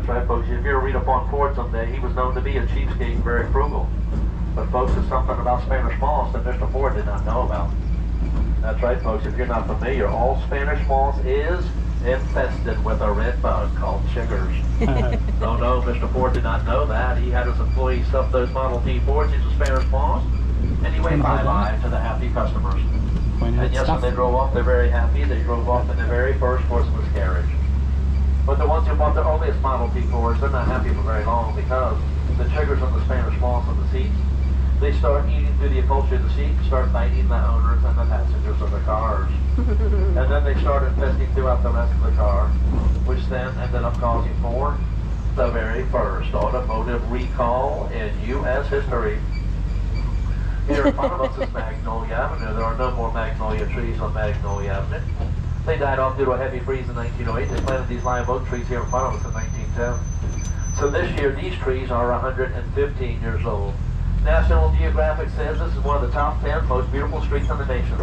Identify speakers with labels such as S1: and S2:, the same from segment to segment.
S1: That's right, folks. If you ever read up on Ford someday, he was known to be a cheapskate and very frugal. But folks, there's something about Spanish moss that Mr. Ford did not know about. That's right, folks. If you're not familiar, all Spanish moss is infested with a red bug called chiggers. Oh no, Mr. Ford did not know that. He had his employees stuff those Model T Fords into Spanish moss, and he waved bye-bye to the happy customers. And yes, when they drove off, they're very happy. They drove off in the very first horseless carriage. But the ones who bought the earliest Model T Fords, they're not happy for very long because the chiggers on the Spanish moss on the seats, they start eating through the upholstery of the seat, start biting the owners and the passengers of the cars. And then they start infesting throughout the rest of the car, which then ended up causing for the very first automotive recall in U.S. history. Here in front of us is Magnolia Avenue. There are no more magnolia trees on Magnolia Avenue. They died off due to a heavy freeze in 1908. They planted these live oak trees here in front of us in 1910. So this year, these trees are 115 years old. National Geographic says this is one of the top 10 most beautiful streets in the nation.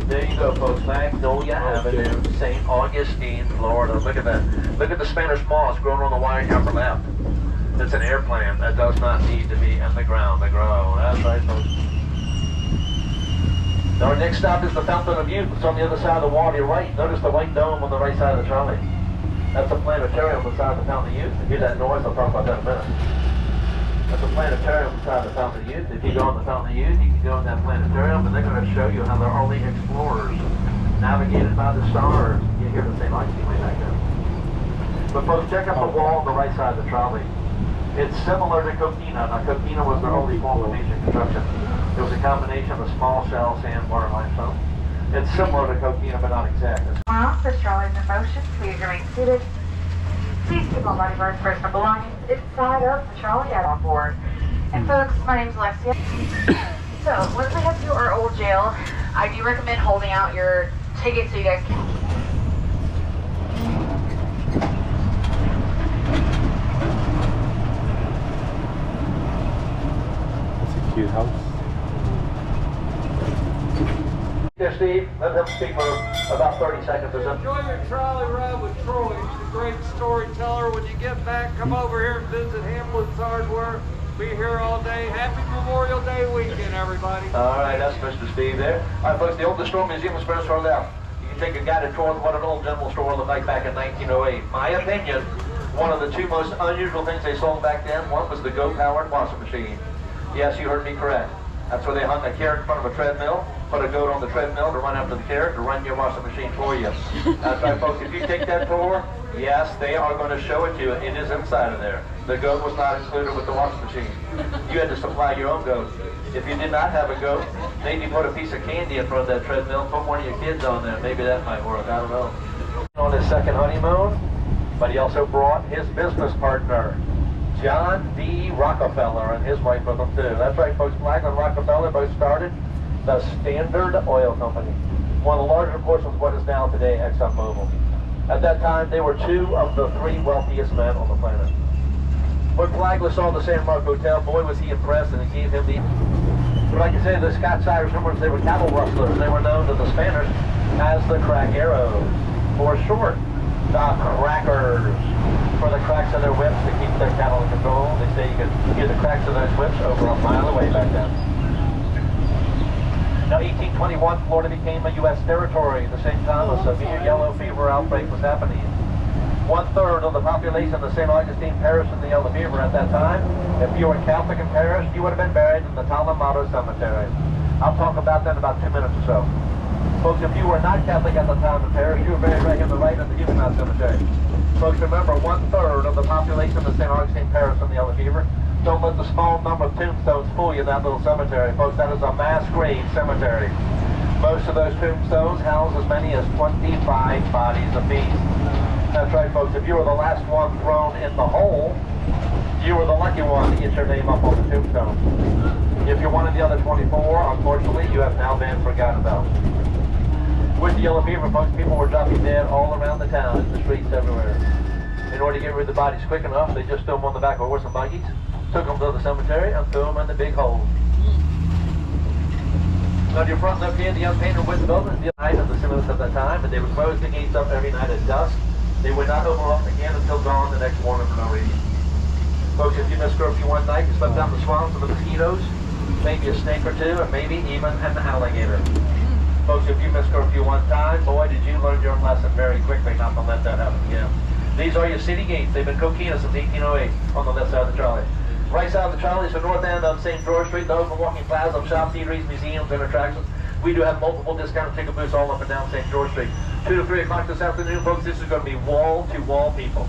S1: There you go, folks. Magnolia Avenue, St. Augustine, Florida. Look at that. Look at the Spanish moss growing on the wire in the upper left. It's an air plant that does not need to be in the ground to grow. That's right, folks. Now our next stop is the Fountain of Youth. It's on the other side of the wall to your right. Notice the white dome on the right side of the trolley. That's a planetarium on the side of the Fountain of Youth. If you hear that noise, I'll talk about that in a minute. That's a planetarium beside the Fountain of Youth. If you go on the Fountain of Youth, you can go in that planetarium, and they're going to show you how the early explorers navigated by the stars. You hear the same Augustine way back then. But folks, check out the wall on the right side of the trolley. It's similar to Coquina. Now, Coquina was the early form of ancient construction. It was a combination of small shell, sand, water, limestone. It's similar to Coquina, but not exact.
S2: Well, the trolley is in motion. Please remain seated. Please keep all body parts, personal belongings inside of the trolley out on board. And folks, my name is Alexia. So, once we head to our old jail, I do recommend holding out your ticket so you guys can...
S3: That's a cute house.
S1: Here, Steve, let him speak for about 30 seconds or so.
S4: Enjoy your trolley ride with Troy. He's a great storyteller. When you get back, come over here and visit Hamlin's Hardware. Be here all day. Happy Memorial Day weekend, everybody.
S1: All right, that's Mr. Steve there. All right, folks, the oldest Stroll Museum is first further out. You can take a guided tour of what an old general store looked like back in 1908. My opinion, one of the two most unusual things they sold back then, one was the goat-powered washing machine. Yes, you heard me correct. That's where they hung a carrot in front of a treadmill, put a goat on the treadmill to run after the carrot to run your washing machine for you. That's right, folks. If you take that tour, yes, they are going to show it to you. It is inside of there. The goat was not included with the washing machine. You had to supply your own goat. If you did not have a goat, maybe put a piece of candy in front of that treadmill, put one of your kids on there. Maybe that might work. I don't know. On his second honeymoon, but he also brought his business partner, John D. Rockefeller, and his wife with him too. That's right, folks. Flagler and Rockefeller both started the Standard Oil Company, one of the larger portions of what is now today ExxonMobil. At that time, they were two of the three wealthiest men on the planet. When Flagler saw the San Marco Hotel, boy was he impressed, and it gave him the... But like I say, the Scots-Irish Humans, they were cattle rustlers. They were known to the Spanish as the crack arrows, for short, the crackers, for the cracks of their whips to keep their cattle in control. They say you could hear the cracks of those whips over a mile away back then. Now, 1821, Florida became a U.S. territory. At the same time, a severe yellow fever outbreak was happening. 1/3 of the population of St. Augustine perished in the yellow fever at that time. If you were Catholic and perished, you would have been buried in the Talamado Cemetery. I'll talk about that in about 2 minutes or so. Folks, if you were not Catholic at the time and perished, you were buried right in the right of the Huguenot Cemetery. Folks, remember, 1/3 of the population of St. Augustine perished in the yellow fever. Don't let the small number of tombstones fool you in that little cemetery. Folks, that is a mass grave cemetery. Most of those tombstones house as many as 25 bodies apiece. That's right, folks. If you were the last one thrown in the hole, you were the lucky one to get your name up on the tombstone. If you're one of the other 24, unfortunately, you have now been forgotten about. With the yellow fever, folks, people were dropping dead all around the town, in the streets everywhere. In order to get rid of the bodies quick enough, they just threw them on the back of horse and buggies, took them to the cemetery, and threw them in the big hole. Now, to your front left here, the unpainted wooden buildings, the night of the cinemas at that time, and they would close the gates up every night at dusk. They would not open up again until dawn the next morning for no reason. Folks, if you miss curfew one night, you slip down the swamps with the mosquitoes, maybe a snake or two, and maybe even an alligator. Folks, if you miss curfew one time, boy, did you learn your lesson very quickly not to let that happen again. These are your city gates. They've been coquina since 1808 on the left side of the trolley. Right side of the trolley is the north end of St. George Street, the open walking plaza of shops, eateries, museums, and attractions. We do have multiple discounted ticket booths all up and down St. George Street. 2 to 3 o'clock this afternoon, folks, this is going to be wall-to-wall people.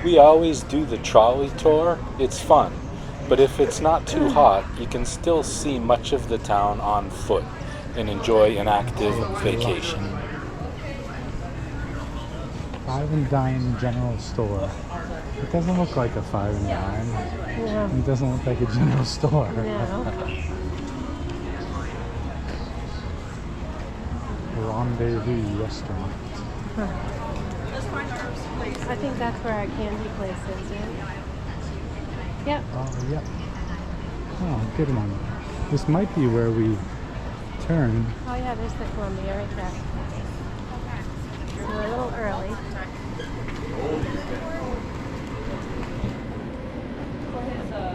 S3: We always do the trolley tour. It's fun. But if it's not too hot, you can still see much of the town on foot and enjoy an active vacation.
S5: Five and Dime General Store. It doesn't look like a Five and Dime.
S6: No.
S5: It doesn't look like a general store.
S6: No.
S5: Rendezvous Restaurant.
S6: I think that's where our candy place is, right? Yep.
S5: Oh, yep. Oh, good one. This might be where we turn.
S6: Oh yeah, there's the Columbia right there. So we're a little early.
S5: Oh,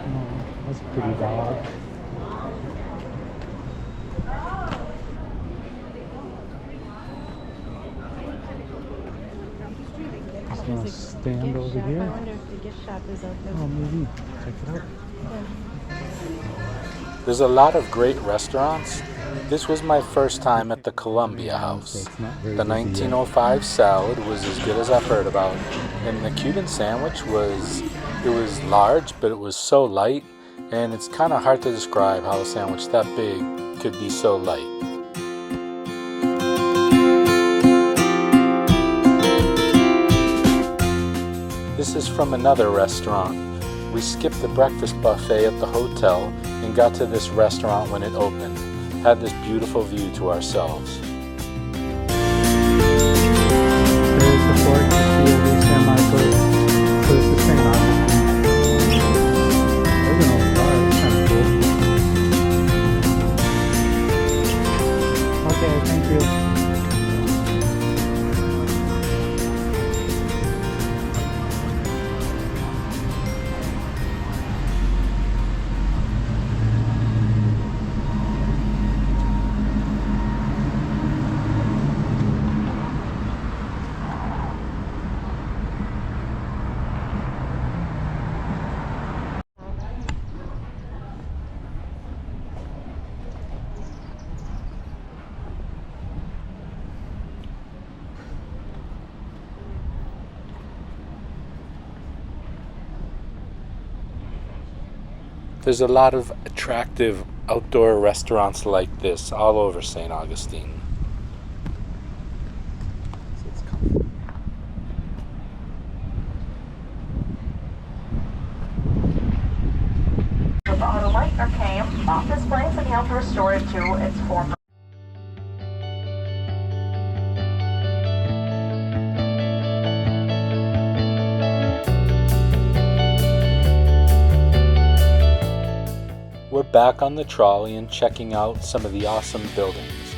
S5: that's a pretty dog. Just gonna
S6: There's a
S5: stand
S6: gift
S5: over
S6: shop. I
S5: here.
S6: wonder if the gift shop is open.
S5: Oh, maybe. Check it out.
S3: There's a lot of great restaurants. This was my first time at the Columbia
S5: So
S3: House.
S5: it's not very
S3: The
S5: busy yet.
S3: 1905 salad was as good as I've heard about. And the Cuban sandwich was large, but it was so light. And it's kind of hard to describe how a sandwich that big could be so light. This is from another restaurant. We skipped the breakfast buffet at the hotel and got to this restaurant when it opened. Had this beautiful view to ourselves.
S5: There's the fork, the shield, the San Marcos. So it's the St. Augustine. There's an old bar. It's kind of cool. Okay, thank you.
S3: There's a lot of attractive outdoor restaurants like this all over St. Augustine.
S2: The Lightner came off this place and helped restore it to its former.
S3: We're back on the trolley and checking out some of the awesome buildings.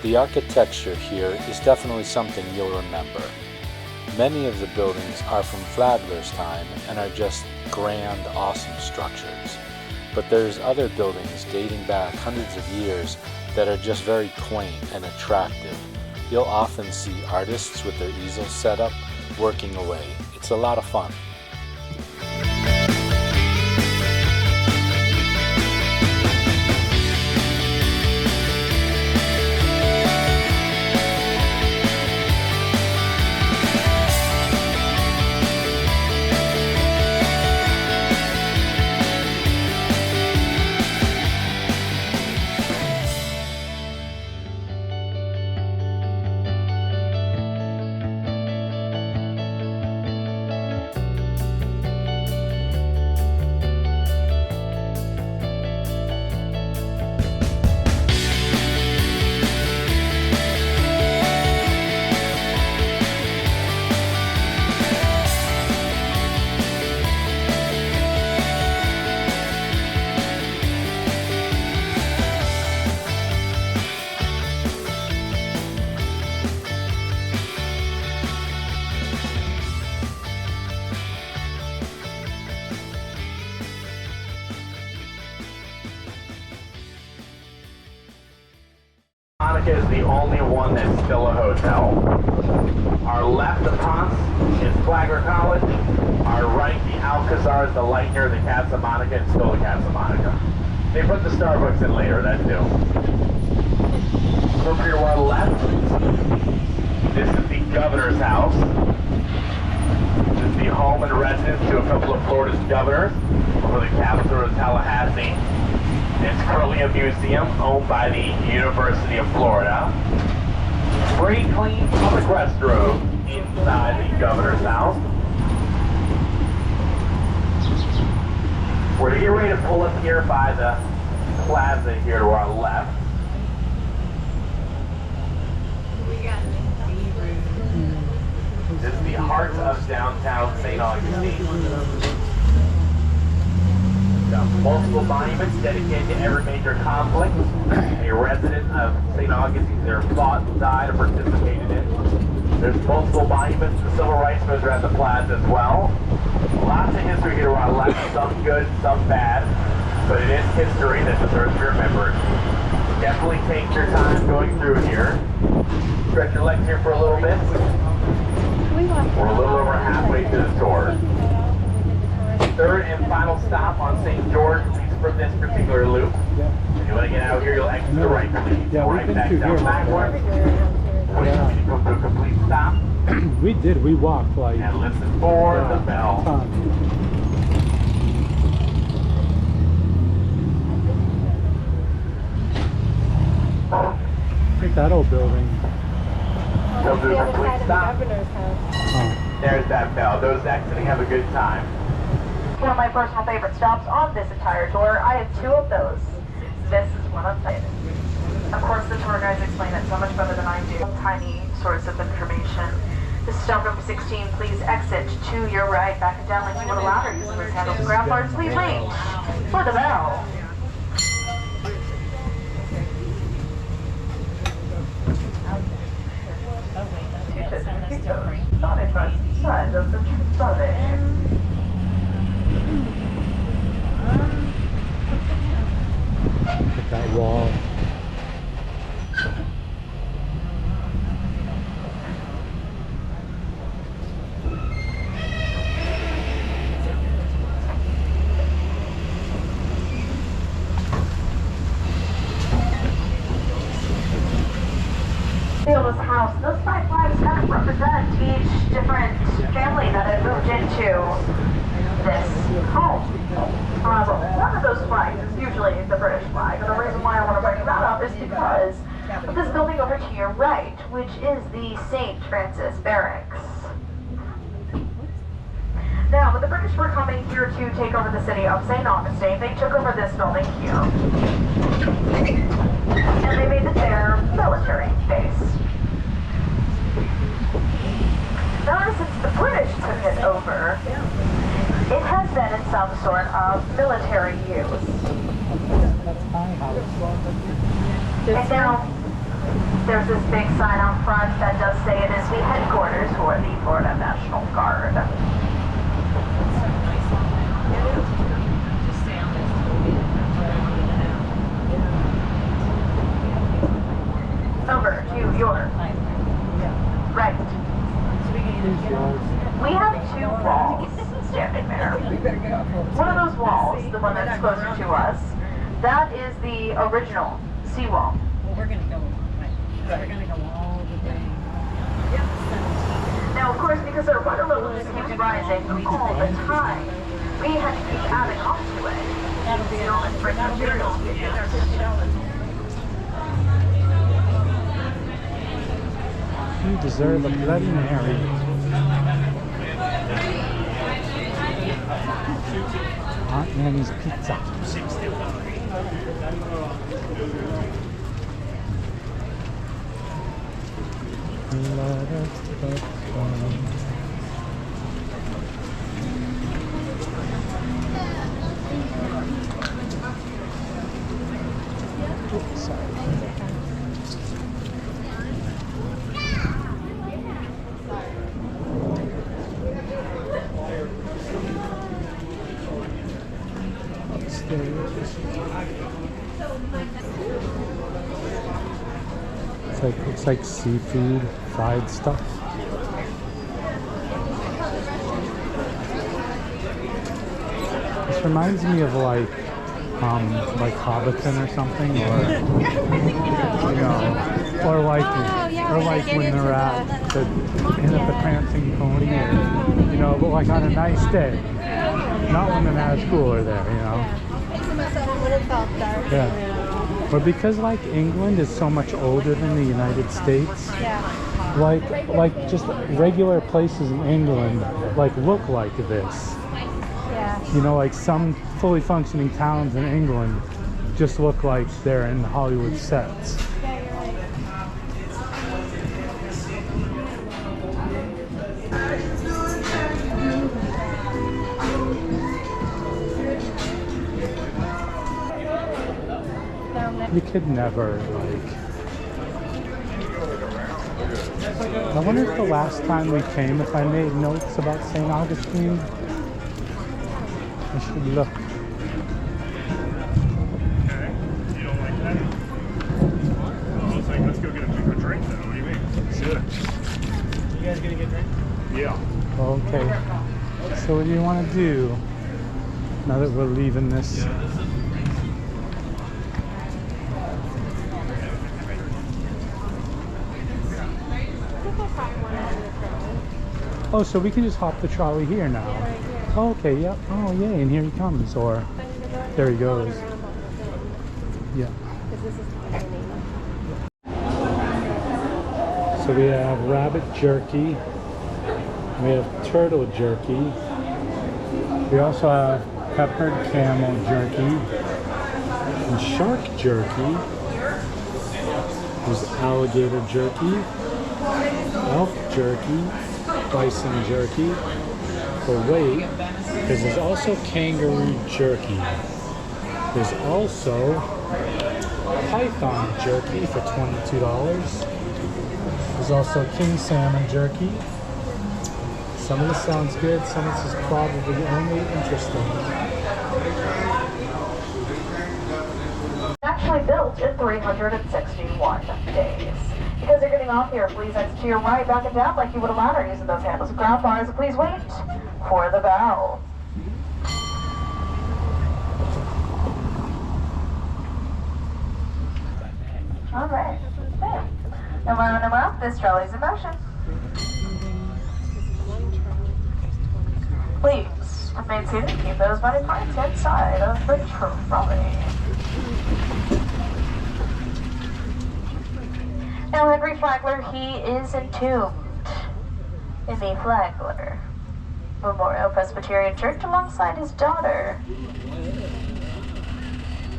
S3: The architecture here is definitely something you'll remember. Many of the buildings are from Flagler's time and are just grand, awesome structures. But there's other buildings dating back hundreds of years that are just very quaint and attractive. You'll often see artists with their easels set up, working away. It's a lot of fun.
S1: one that's still a hotel. Our left, the Ponce, is Flagler College. Our right, the Alcazar, is the Lightner, the Casa Monica, and still the Casa Monica. They put the Starbucks in later, that's new. Over here to our left, this is the governor's house. This is the home and residence to a couple of Florida's governors for the capital of Tallahassee. It's currently a museum owned by the University of Florida. Free, clean public restroom inside the governor's house. We're getting ready to pull up here by the plaza here to our left. This is the heart of downtown St. Augustine. Got multiple monuments dedicated to every major conflict a resident of St. Augustine either fought, died, or participated in. There's multiple monuments to civil rights movements around the plaza as well. Lots of history here to our left, some good, some bad, but it is history that deserves to be remembered. Definitely take your time going through here. Stretch your legs here for a little bit. We're a little over halfway through the tour. Third and final stop on St. George, at least for this particular loop. If you want to get out here, you'll exit the right, please.
S5: Yeah,
S1: right
S5: we've
S1: back
S5: been through
S1: down
S5: here.
S1: backwards. Wait for you to come to a complete stop.
S5: We did. We walked like
S1: And listen for the bell.
S5: ton. I think that old building.
S1: Come to
S6: the
S1: a
S6: other
S1: complete
S6: side of the
S1: stop.
S6: governor's house.
S5: Oh,
S1: There's that bell. Those exiting have a good time.
S2: One of my personal favorite stops on this entire tour. I have two of those. This is one I'm saying. Of course, the tour guides explain it so much better than I do. Tiny source of information. This is stop number 16. Please exit to your right. Back and down like you would allow her users handles. Ground floors, please wait for the bell. Side of the trolley.
S5: look at that wall.
S2: This house, those 5 flags kind of represent each different family that had moved into this home. However, one of those flags is usually the British flag, and the reason why I want to bring that up is because of this building over to your right, which is the St. Francis Barracks. Now, when the British were coming here to take over the city of St. Augustine, they took over this building here. And they made it their military base. Now, ever since the British took it over, it has been in some sort of military use. And now, there's this big sign out front that does say it is the headquarters for the Florida National Guard. Over to your right. We have 2 walls standing there. One of those walls, the one that's closer to us, that is the original seawall.
S7: Well, we're gonna go all the way.
S2: Now, of course, because our water level just keeps rising all the time, we had to keep adding onto it.
S7: That'll be
S2: all the fresh materials we use.
S5: You deserve a Bloody Mary. Aunt Nanny's Pizza. Oops, sorry. It's like, looks like seafood, fried stuff. This reminds me of like Hobbiton or something, or you know, or like when they're at the prancing pony, or you know, but like on a nice day, not when the mad school are there, you know. Yeah. But because like England is so much older than the United States, like just regular places in England like look like this. You know, like some fully functioning towns in England just look like they're in Hollywood sets. You could never, like... I wonder if the last time we came, if I made notes about St. Augustine. I should look.
S8: Okay. You don't like that? I was like, let's go get a drink then. What do you mean? Sure. You guys gonna get drinks? Yeah.
S5: Okay. So what do you want to do now that we're leaving this? Oh, so we can just hop the trolley here now.
S6: Yeah, right here.
S5: Oh, okay, yeah. Oh, yay, and here he comes. Or there he goes. Yeah. So we have rabbit jerky. We have turtle jerky. We also have peppered camel jerky and shark jerky. There's alligator jerky, elk jerky, bison jerky for weight, because there's also kangaroo jerky. There's also python jerky for $22. There's also king salmon jerky. Some of this sounds good, some of this is probably only interesting.
S2: Actually built in 361 days. Because you're getting off here, please exit to your right, back and down like you would a ladder using those handles and ground bars. Please wait for the bell. All right. Number up, this trolley's in motion. Please remain seated and keep those money parts inside of the trolley. Now, Henry Flagler, he is entombed in the Flagler Memorial Presbyterian Church alongside his daughter.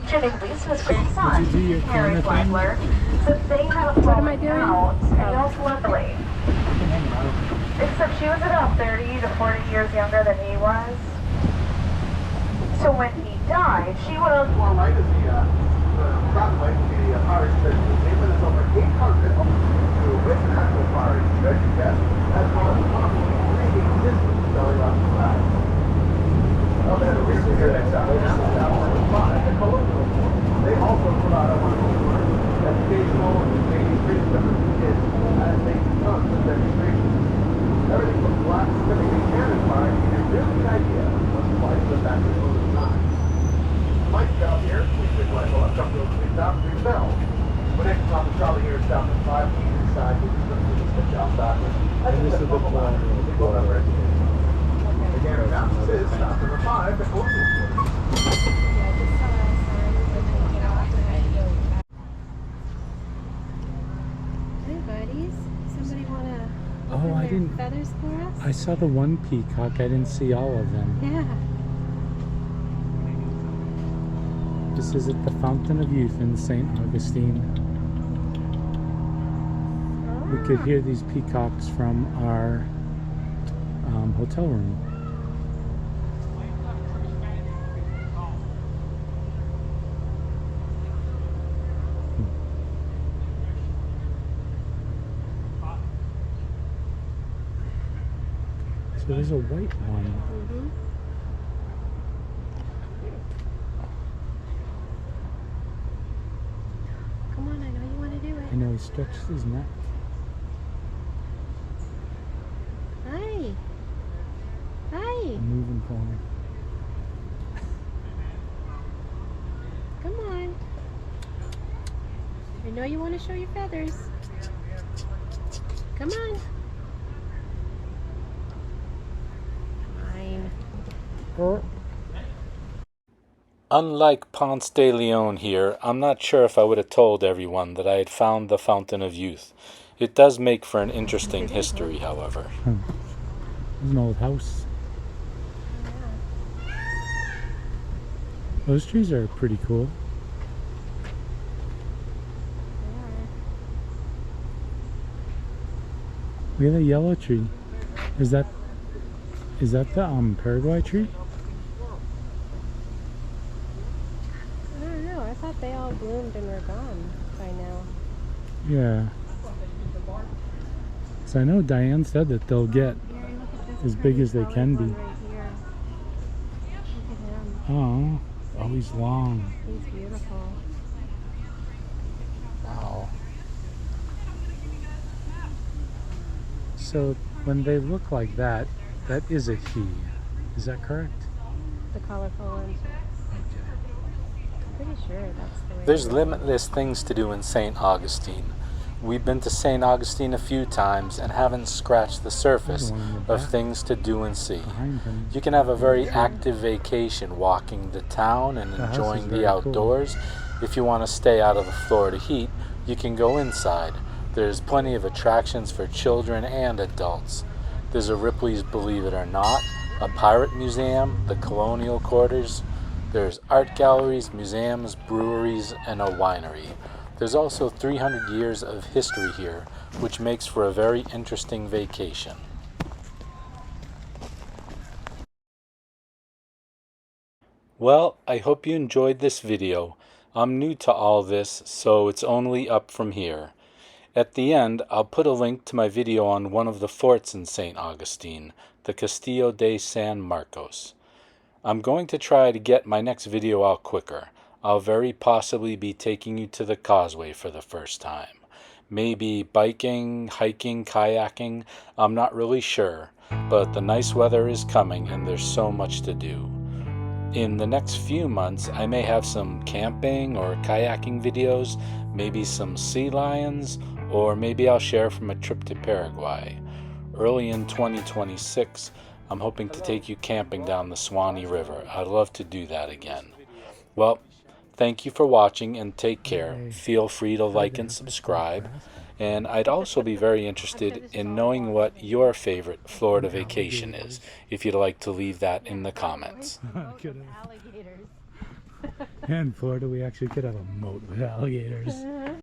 S2: Jimmy Louise, his grandson, Harry Flagler, so they had a falling out, and also luckily. Except she was about 30 to 40 years younger than he was. So when he died, she would have...
S1: Well, right as the Broadway, the Pirates Church Museum, is over 800 to which national Pirates Church, yes, as well as possibly 3 systems going on the side. Well, they had a recent year next out. This is now on the 5, the colonial war. They also put out a wonderful educational and training curriculum for kids as they become the demonstrations. Everything from black slipping and cannon fire to give you a really good idea of what's like the back of the time. Mike's out here, we should like well, come to the top, ring bell. When next on the trolley here, it's down to 5 feet inside, you can switch out backwards. And this is the plan. Go over it. Again, announces is stop number 5, the closing quarter.
S6: Hey, buddies. Somebody want to
S5: Oh, I didn't...
S6: feathers for us?
S5: I saw the one peacock. I didn't see all of them.
S6: Yeah.
S5: This is at the Fountain of Youth in St. Augustine. We could hear these peacocks from our hotel room. So there's a white one.
S6: Mm-hmm. Come on, I know you want to do it.
S5: I know he stretches his neck.
S6: Hi. Hi.
S5: I'm moving for him.
S6: Come on. I know you want to show your feathers. Come on. Fine.
S3: Unlike Ponce de Leon here, I'm not sure if I would have told everyone that I had found the Fountain of Youth. It does make for an interesting history, however.
S5: There's an old house. Those trees are pretty cool. Look at the yellow tree. Is that the Paraguay tree?
S6: I don't know. I thought they all bloomed and were gone by now.
S5: Yeah. So I know Diane said that they'll get as big as they can be. Oh, he's long.
S6: He's beautiful.
S5: Wow. So when they look like that, that is a he. Is that correct?
S6: The colorful ones.
S5: Okay.
S6: I'm pretty sure that's the way.
S3: There's limitless things to do in St. Augustine. We've been to St. Augustine a few times and haven't scratched the surface of things to do and see. You can have a very active vacation walking the town and enjoying the outdoors. If you want to stay out of the Florida heat, you can go inside. There's plenty of attractions for children and adults. There's a Ripley's Believe It or Not, a pirate museum, the colonial quarters. There's art galleries, museums, breweries, and a winery. There's also 300 years of history here, which makes for a very interesting vacation. Well, I hope you enjoyed this video. I'm new to all this, so it's only up from here. At the end, I'll put a link to my video on one of the forts in St. Augustine, the Castillo de San Marcos. I'm going to try to get my next video out quicker. I'll very possibly be taking you to the causeway for the first time. Maybe biking, hiking, kayaking, I'm not really sure, but the nice weather is coming and there's so much to do. In the next few months, I may have some camping or kayaking videos, maybe some sea lions, or maybe I'll share from a trip to Paraguay. Early in 2026, I'm hoping to take you camping down the Swanee River. I'd love to do that again. Well, thank you for watching and take care. Feel free to like and subscribe. And I'd also be very interested in knowing what your favorite Florida vacation is, if you'd like to leave that in the comments.
S6: Alligators.
S5: In Florida, we actually could have a moat with alligators.